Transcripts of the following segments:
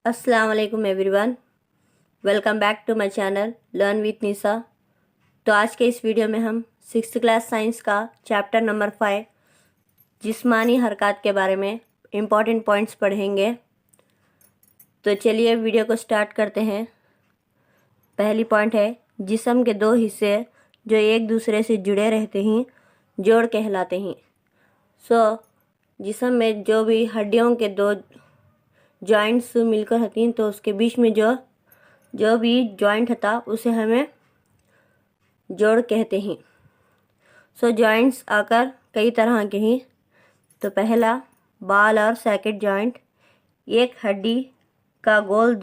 अस्सलाम वालेकुम everyone, welcome back to my channel learn with Nisha. तो आज के इस वीडियो में हम 6th क्लास साइंस का चैप्टर नंबर 5 जिस्मानी हरकत के बारे में इम्पॉर्टेंट पॉइंट्स पढ़ेंगे। तो चलिए वीडियो को स्टार्ट करते हैं। पहली पॉइंट है, जिस्म के दो हिस्से जो एक दूसरे से जुड़े रहते हैं जोड़ कहलाते हैं। जिस्म में जो भी हड्डियों के दो जॉइंट्स मिलकर होती हैं तो उसके बीच में जो भी जॉइंट होता उसे हमें जोड़ कहते हैं। जॉइंट्स आकर कई तरह के हैं। तो पहला बाल और सैकेट जॉइंट, एक हड्डी का गोल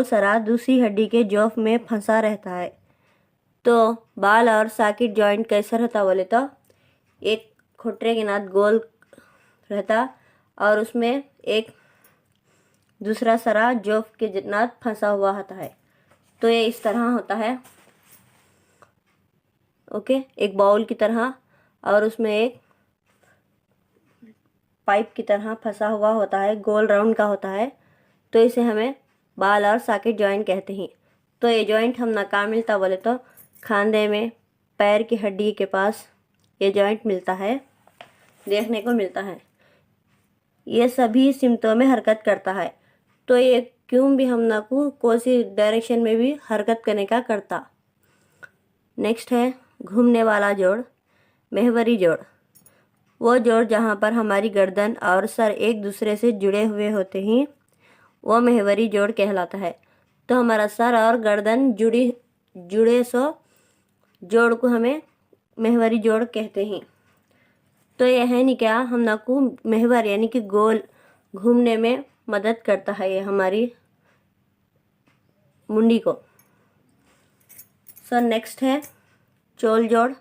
सरा दूसरी हड्डी के जोफ में फंसा रहता है। तो बाल और सैकेट जॉइंट कैसा रहता बोले तो एक खुटरे के नाथ गोल रहता और उसमें एक दूसरा सरा जोफ के जितना फंसा हुआ होता है। तो ये इस तरह होता है, ओके, एक बाउल की तरह और उसमें एक पाइप की तरह फंसा हुआ होता है, गोल राउंड का होता है। तो इसे हमें बाल और सॉकेट जॉइंट कहते हैं। तो ये जॉइंट हम ना कहाँ मिलता बोले तो खांधे में पैर की हड्डी के पास ये जॉइंट मिलता है, देखने को मिलता है। ये सभी सिमतों में हरकत करता है। तो ये क्यों भी हम ना को कोई डायरेक्शन में भी हरकत करने का करता। नेक्स्ट है घूमने वाला जोड़, महवरी जोड़। वो जोड़ जहाँ पर हमारी गर्दन और सर एक दूसरे से जुड़े हुए होते हैं वो महवरी जोड़ कहलाता है। तो हमारा सर और गर्दन जुड़े जोड़ को हमें महवरी जोड़ कहते हैं। तो यह है नहीं क्या, हम ना को महवर यानी कि गोल घूमने में मदद करता है ये हमारी मुंडी को। नेक्स्ट है चोल जोड़,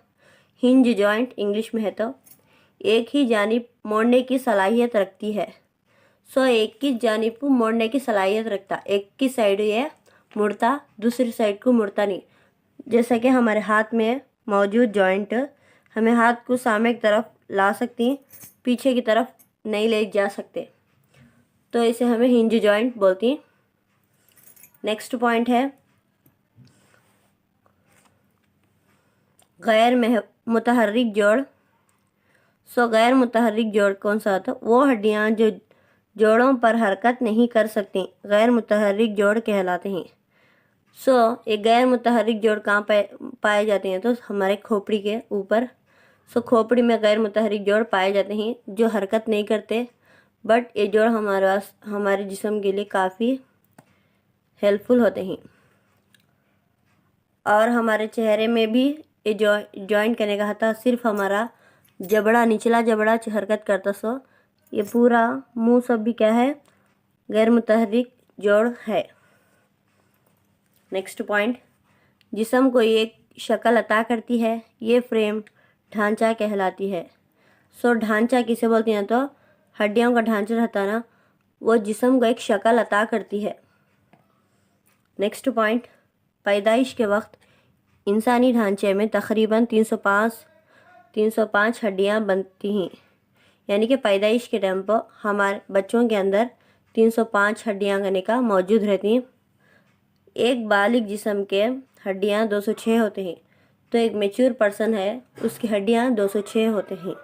हिंज जॉइंट इंग्लिश में है। तो एक ही जानिब मोड़ने की सलाहियत रखती है। एक की जानिब को मोड़ने की सलाहियत रखता, एक की साइड ये मुड़ता दूसरी साइड को मुड़ता नहीं। जैसा कि हमारे हाथ में मौजूद जॉइंट हमें हाथ को सामने की तरफ ला सकती हैं, पीछे की तरफ नहीं ले जा सकते। तो इसे हमें हिंज जॉइंट बोलती हैं। नेक्स्ट पॉइंट है गैर मुतहर्रिक जोड़। गैर मुतहर्रिक जोड़ कौन सा होता? वो हड्डियाँ जो जोड़ों पर हरकत नहीं कर सकती गैर मुतहर्रिक जोड़ कहलाते हैं। एक गैर मुतहर्रिक जोड़ कहाँ पाए जाते हैं तो हमारे खोपड़ी के ऊपर। खोपड़ी में गैर मुतहर्रिक जोड़ पाए जाते हैं जो हरकत नहीं करते, बट ये जोड़ हमारे जिस्म के लिए काफ़ी हेल्पफुल होते हैं। और हमारे चेहरे में भी ये जॉइंट करने का था, सिर्फ हमारा जबड़ा निचला जबड़ा हरकत करता। ये पूरा मुंह सब भी क्या है, गैर मुतहर्रिक जोड़ है। नेक्स्ट पॉइंट, जिस्म को एक शक्ल अता करती है, ये फ्रेम ढांचा कहलाती है। ढांचा किसे बोलती हैं तो हड्डियों का ढांचा रहता ना, वो जिस्म को एक शक्ल अता करती है। नेक्स्ट पॉइंट, पैदाइश के वक्त इंसानी ढांचे में तकरीबन 305 हड्डियां बनती हैं। यानी कि पैदाइश के टाइम पर हमारे बच्चों के अंदर 305 हड्डियां करने का मौजूद रहती हैं। एक बालिग जिस्म के हड्डियां 206 होते हैं। तो एक मैच्योर पर्सन है उसकी हड्डियां 206 होते हैं।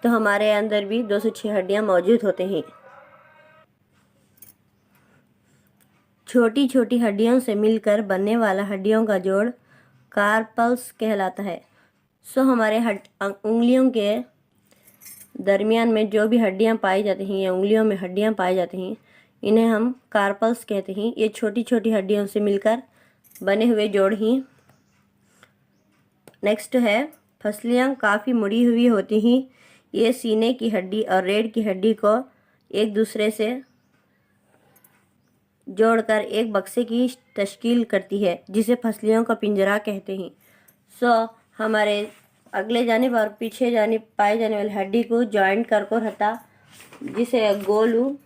तो हमारे अंदर भी 206 हड्डियां मौजूद होते हैं। छोटी छोटी हड्डियों से मिलकर बनने वाला हड्डियों का जोड़ कार्पल्स कहलाता है। हमारे उंगलियों के दरमियान में जो भी हड्डियां पाई जाती हैं या उंगलियों में हड्डियां पाई जाती हैं इन्हें हम कार्पल्स कहते हैं। ये छोटी छोटी हड्डियों से मिलकर बने हुए जोड़ ही। नेक्स्ट है फसलियाँ काफ़ी मुड़ी हुई होती हैं। ये सीने की हड्डी और रीढ़ की हड्डी को एक दूसरे से जोड़कर एक बक्से की तश्कील करती है जिसे फसलियों का पिंजरा कहते हैं। हमारे अगले जानिब और पीछे जानिब पाए जाने वाली हड्डी को जॉइंट करके रहता जिसे गोलू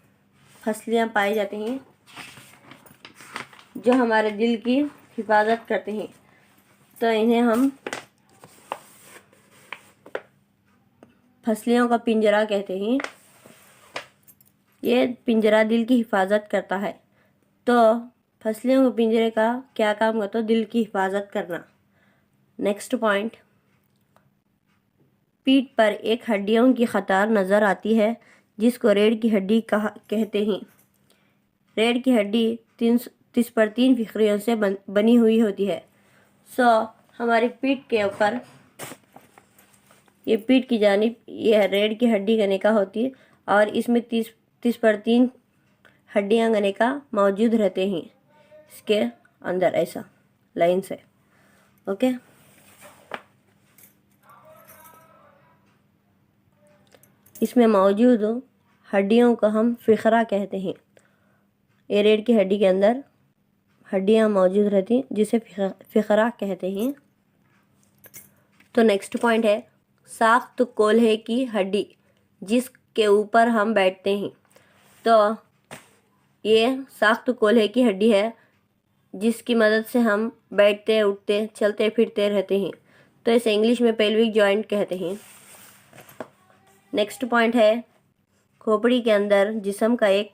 फसलियाँ पाई जाती हैं जो हमारे दिल की हिफाजत करते हैं। तो इन्हें हम फसलियों का पिंजरा कहते हैं। ये पिंजरा दिल की हिफाजत करता है। तो फसलियों को पिंजरे का क्या काम करता है? दिल की हिफाजत करना। नेक्स्ट पॉइंट, पीठ पर एक हड्डियों की कतार नज़र आती है जिसको रीढ़ की हड्डी कहते हैं। रीढ़ की हड्डी 30 पर 3 फिक्रियों से बनी हुई होती है। हमारी पीठ के ऊपर, ये पीठ की जानिब ये रीढ़ की हड्डी गने का होती है और इसमें 30 पर 3 हड्डियां गने का मौजूद रहते हैं इसके अंदर, ऐसा लाइन से। ओके, इसमें मौजूद हड्डियों को हम फिखरा कहते हैं। ये रीढ़ की हड्डी के अंदर हड्डियां मौजूद रहती जिसे फिखरा कहते हैं। तो नेक्स्ट पॉइंट है साख्त कोल्हे की हड्डी जिसके ऊपर हम बैठते हैं। तो ये साख्त कोल्हे की हड्डी है जिसकी मदद से हम बैठते, उठते, चलते फिरते रहते हैं। तो इसे इंग्लिश में पेल्विक जॉइंट कहते हैं। नेक्स्ट पॉइंट है खोपड़ी के अंदर जिस्म का एक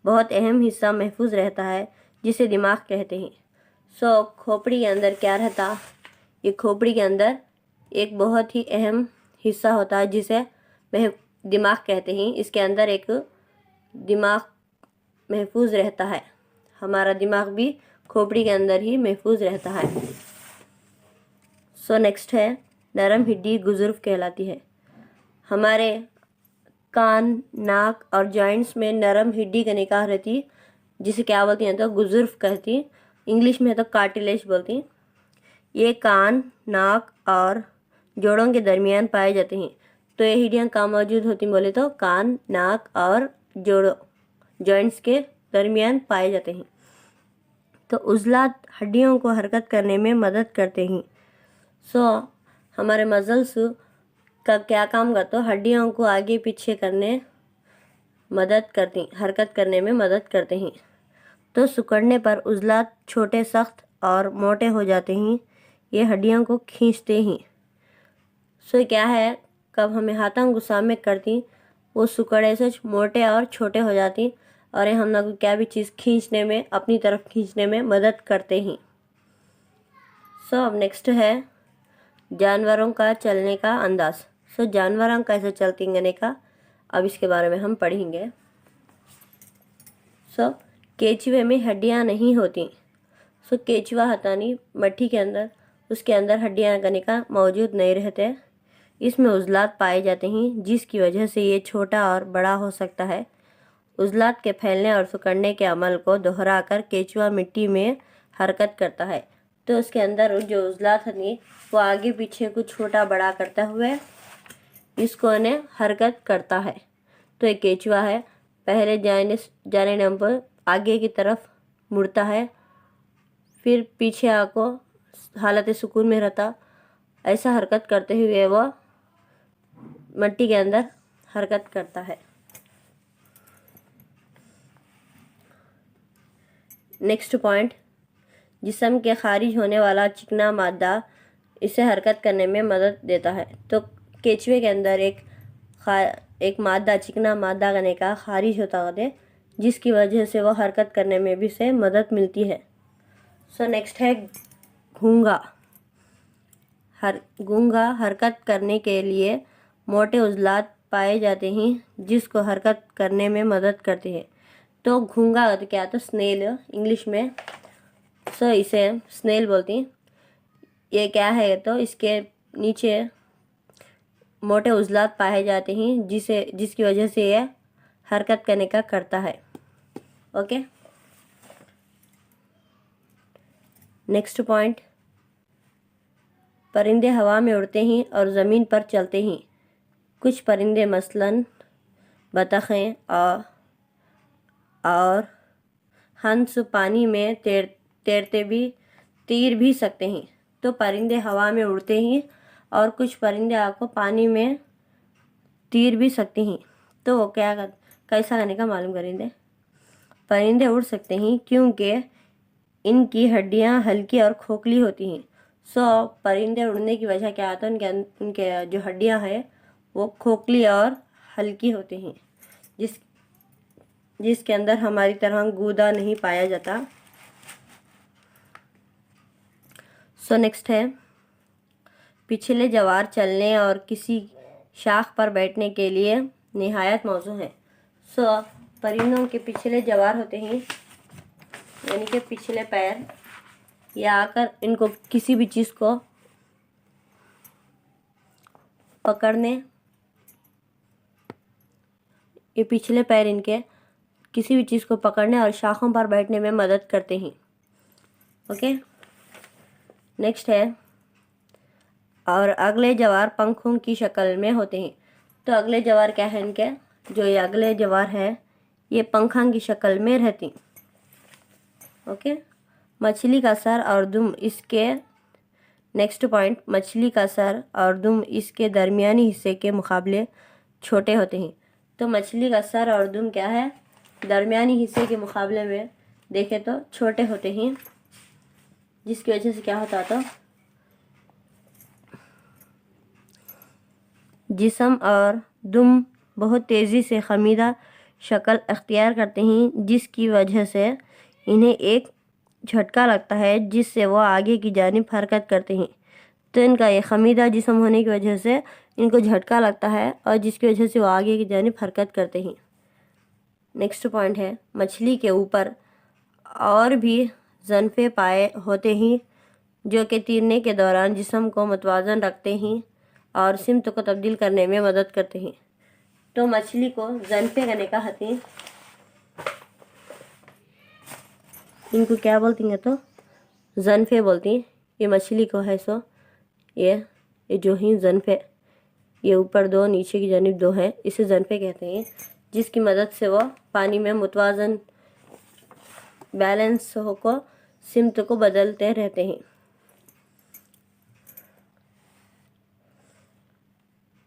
बहुत अहम हिस्सा महफूज रहता है जिसे दिमाग कहते हैं। खोपड़ी के अंदर क्या रहता? ये खोपड़ी के अंदर एक बहुत ही अहम हिस्सा होता है जिसे दिमाग कहते हैं। इसके अंदर एक दिमाग महफूज रहता है। हमारा दिमाग भी खोपड़ी के अंदर ही महफूज रहता है। नेक्स्ट है नरम हड्डी गुज़ुर्फ कहलाती है। हमारे कान, नाक और जॉइंट्स में नरम हड्डी का निकाह रहती जिसे क्या बोलती हैं? तो गुज़ुर्फ कहती। इंग्लिश में तो कार्टिलेज बोलती। ये कान, नाक और जोड़ों के दरमियान पाए जाते हैं। तो ये हड्डियाँ कहाँ मौजूद होती बोले तो कान, नाक और जोड़ों, जॉइंट्स के दरमियान पाए जाते हैं। तो उज़लात हड्डियों को हरकत करने में मदद करते हैं। हमारे मसल्स का क्या काम करते हो? हड्डियों को आगे पीछे करने मदद करती, हरकत करने में मदद करते हैं। तो सिकुड़ने पर उज़लात छोटे, सख्त और मोटे हो जाते हैं। ये हड्डियों को खींचते हैं। क्या है, कब हमें हाथों को सामने करती वो सिकुड़े से मोटे और छोटे हो जाती और ये हम लोग क्या भी चीज़ खींचने में, अपनी तरफ खींचने में मदद करते हैं। अब नेक्स्ट है जानवरों का चलने का अंदाज़। जानवरों कैसे चलती गने का अब इसके बारे में हम पढ़ेंगे। केचुए में हड्डियां नहीं होती। केचुआ हथानी मट्टी के अंदर, उसके अंदर हड्डियां गने का मौजूद नहीं रहते। इसमें उज़लात पाए जाते हैं जिसकी वजह से ये छोटा और बड़ा हो सकता है। उज़लात के फैलने और सिकुड़ने के अमल को दोहराकर केचुआ मिट्टी में हरकत करता है। तो उसके अंदर जो उज़लात है वो आगे पीछे को छोटा बड़ा करता हुए इसको ने हरकत करता है। तो एक केचुआ है, पहले जाने नंबर आगे की तरफ मुड़ता है, फिर पीछे आको हालत सुकून में रहता। ऐसा हरकत करते हुए वह मिट्टी के अंदर हरकत करता है। नेक्स्ट पॉइंट, जिस्म के खारिज होने वाला चिकना मादा इसे हरकत करने में मदद देता है। तो केचुए के अंदर एक मादा, चिकना मादा गने का खारिज होता है जिसकी वजह से वो हरकत करने में भी से मदद मिलती है। नेक्स्ट है घूंगा। गूंगा हरकत करने के लिए मोटे उज़लात पाए जाते हैं जिसको हरकत करने में मदद करते हैं। तो घूंगा तो क्या? तो स्नेल इंग्लिश में। इसे स्नेल बोलती हैं। ये क्या है? तो इसके नीचे मोटे उज़लात पाए जाते हैं जिसकी वजह से यह हरकत करने का करता है। ओके, नेक्स्ट पॉइंट, परिंदे हवा में उड़ते हैं और ज़मीन पर चलते हैं। कुछ परिंदे मसलन बतखें और हंस पानी में तैर भी सकते हैं। तो परिंदे हवा में उड़ते हैं और कुछ परिंदे आपको पानी में तैर भी सकते हैं। तो वो कैसा करने का मालूम करेंगे। परिंदे उड़ सकते हैं क्योंकि इनकी हड्डियां हल्की और खोखली होती हैं। परिंदे उड़ने की वजह क्या होता है? उनके जो हड्डियां हैं वो खोखली और हल्की होती हैं जिसके अंदर हमारी तरह गूदा नहीं पाया जाता। सो नेक्स्ट है पिछले जवार चलने और किसी शाख पर बैठने के लिए निहायत मौजू है। सो परिंदों के पिछले जवार होते हैं, यानी कि पिछले पैर, या आकर इनको किसी भी चीज़ को पकड़ने, ये पिछले पैर इनके किसी भी चीज़ को पकड़ने और शाखों पर बैठने में मदद करते हैं। ओके, नेक्स्ट है और अगले जवार पंखों की शक्ल में होते हैं। तो अगले जवार क्या है इनके, जो ये अगले जवार है ये पंखों की शक्ल में रहती। ओके, मछली का सर और दुम इसके, नेक्स्ट पॉइंट, मछली का सर और दुम इसके दरमियानी हिस्से के मुकाबले छोटे होते हैं। तो मछली का सर और दुम क्या है, दरमियानी हिस्से के मुकाबले में देखें तो छोटे होते हैं, जिसकी वजह से क्या होता था, जिस्म और दुम बहुत तेज़ी से खमीदा शक्ल अख्तियार करते हैं, जिसकी वजह से इन्हें एक झटका लगता है जिससे वो आगे की जानिब हरकत करते हैं। तो इनका ये खमीदा जिस्म होने की वजह से इनको झटका लगता है और जिसकी वजह से वो आगे की जानिब हरकत करते हैं। नेक्स्ट पॉइंट है मछली के ऊपर और भी ज़नफ़े पाए होते हैं जो कि तैरने के दौरान जिस्म को मुतवाज़न रखते हैं और सिमत को तब्दील करने में मदद करते हैं। तो मछली को ज़नफ़े कहने का हती, इनको क्या बोलती हैं, तो ज़नफ़े बोलती हैं। ये मछली को है सो ये जो ही ज़नफ़े, ये ऊपर दो नीचे की जानिब दो है, इसे ज़नफ़े कहते हैं, जिसकी मदद से वो पानी में मुतवाज़न बैलेंस को सिमत को बदलते रहते हैं।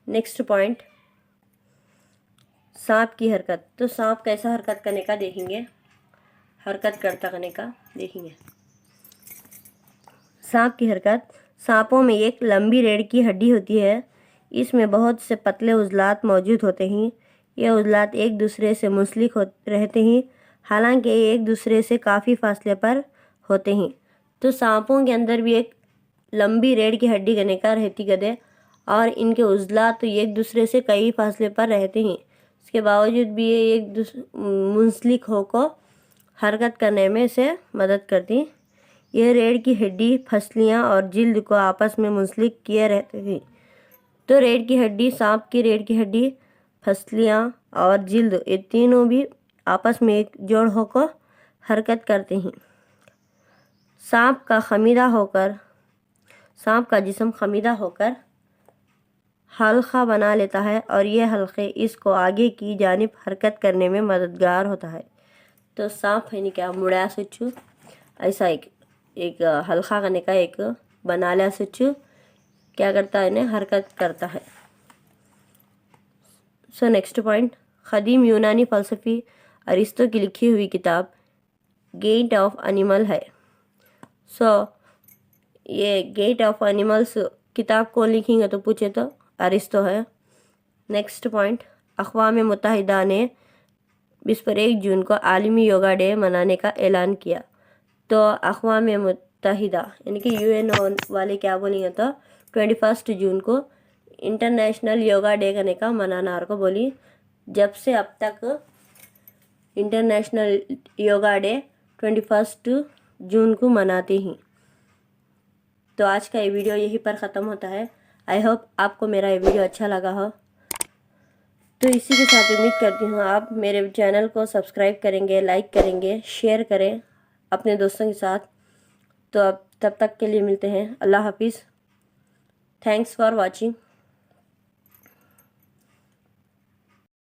नेक्स्ट पॉइंट, सांप की हरकत। तो सांप कैसा हरकत करने का देखेंगे, हरकत करता करने का देखेंगे। सांप की हरकत, सांपों में एक लंबी रीढ़ की हड्डी होती है, इसमें बहुत से पतले उज़लात मौजूद होते हैं। ये उज़लात एक दूसरे से मुंसलिक रहते हैं, हालांकि एक दूसरे से काफ़ी फासले पर होते हैं। तो सांपों के अंदर भी एक लंबी रीढ़ की हड्डी कहने का रहती गदे, और इनके उज़लात तो एक दूसरे से कई फासले पर रहते हैं, इसके बावजूद भी ये एक मुंसलिक होकर हरकत करने में से मदद करती। यह रीढ़ की हड्डी फसलियाँ और जिल्द को आपस में मुंसलिक किए रहते हैं। तो रीढ़ की हड्डी, सांप की रीढ़ की हड्डी, फसलियाँ और जिल्द, ये तीनों भी आपस में एक जोड़ होकर हरकत करते हैं। सांप का जिस्म खमीदा होकर हल्का बना लेता है और ये हल्के इसको आगे की जानिब हरकत करने में मददगार होता है। तो सांप है नहीं क्या, मुड़ा सोचू, ऐसा एक हल्का करने का एक बना लिया सोचू, क्या करता है, इन्हें हरकत करता है। सो नेक्स्ट पॉइंट, क़दीम यूनानी फ़लसफ़ी अरिस्तो की लिखी हुई किताब गेट ऑफ एनिमल है। सो ये गेट ऑफ एनिमल्स किताब कौन लिखेंगे तो पूछे तो अरिस्तो है। नेक्स्ट पॉइंट, अक़वाम मुत्तहिदा ने 21 जून को आलमी योगा डे मनाने का ऐलान किया। तो अक़वाम मुत्तहिदा यानी कि यूएनओ वाले क्या बोलेंगे तो 21 जून को इंटरनेशनल योगा डे करने का मनाना को बोली। जब से अब तक इंटरनेशनल योगा डे 21 जून को मनाते हैं। तो आज का ये वीडियो यहीं पर ख़त्म होता है। आई होप आपको मेरा ये वीडियो अच्छा लगा हो। तो इसी के साथ उम्मीद करती हूँ आप मेरे चैनल को सब्सक्राइब करेंगे, लाइक करेंगे, शेयर करें अपने दोस्तों के साथ। तो अब तब तक के लिए मिलते हैं। अल्लाह हाफिज़। Thanks for watching.